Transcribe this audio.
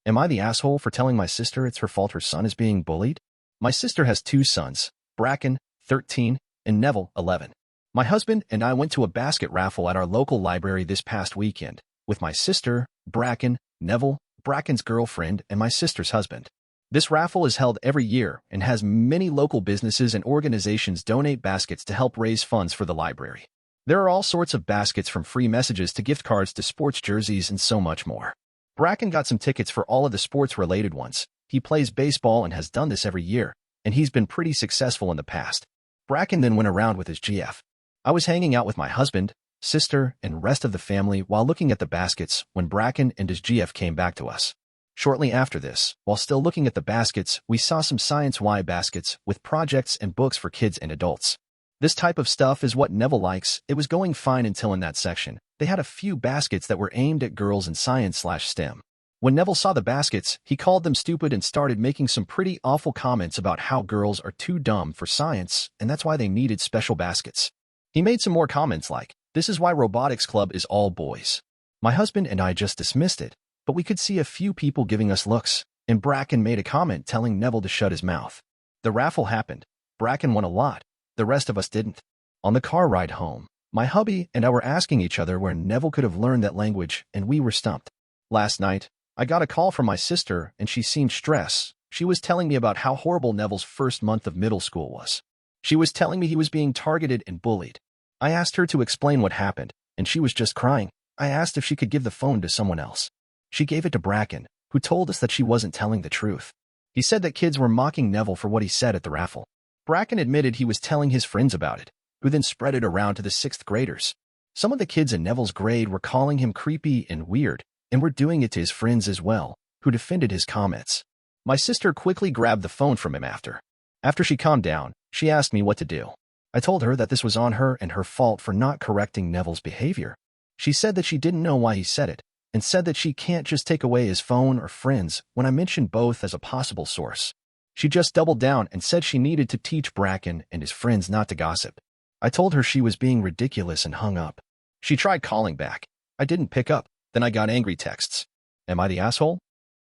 Am I the asshole for telling my sister it's her fault her son is being bullied? My sister has two sons, Bracken, 13, and Neville, 11. My husband and I went to a basket raffle at our local library this past weekend with my sister, Bracken, Neville, Bracken's girlfriend, and my sister's husband. This raffle is held every year and has many local businesses and organizations donate baskets to help raise funds for the library. There are all sorts of baskets from free messages to gift cards to sports jerseys and so much more. Bracken got some tickets for all of the sports-related ones. He plays baseball and has done this every year, and he's been pretty successful in the past. Bracken then went around with his GF. I was hanging out with my husband, sister, and rest of the family while looking at the baskets when Bracken and his GF came back to us. Shortly after this, while still looking at the baskets, we saw some Science Y baskets with projects and books for kids and adults. This type of stuff is what Neville likes. It was going fine until in that section, they had a few baskets that were aimed at girls in science/STEM. When Neville saw the baskets, he called them stupid and started making some pretty awful comments about how girls are too dumb for science and that's why they needed special baskets. He made some more comments like, "This is why robotics club is all boys." My husband and I just dismissed it, but we could see a few people giving us looks, and Bracken made a comment telling Neville to shut his mouth. The raffle happened. Bracken won a lot. The rest of us didn't. On the car ride home, my hubby and I were asking each other where Neville could have learned that language, and we were stumped. Last night, I got a call from my sister, and she seemed stressed. She was telling me about how horrible Neville's first month of middle school was. She was telling me he was being targeted and bullied. I asked her to explain what happened, and she was just crying. I asked if she could give the phone to someone else. She gave it to Bracken, who told us that she wasn't telling the truth. He said that kids were mocking Neville for what he said at the raffle. Bracken admitted he was telling his friends about it, who then spread it around to the 6th graders. Some of the kids in Neville's grade were calling him creepy and weird, and were doing it to his friends as well, who defended his comments. My sister quickly grabbed the phone from him after. After she calmed down, she asked me what to do. I told her that this was on her and her fault for not correcting Neville's behavior. She said that she didn't know why he said it, and said that she can't just take away his phone or friends when I mentioned both as a possible source. She just doubled down and said she needed to teach Bracken and his friends not to gossip. I told her she was being ridiculous and hung up. She tried calling back. I didn't pick up. Then I got angry texts. Am I the asshole?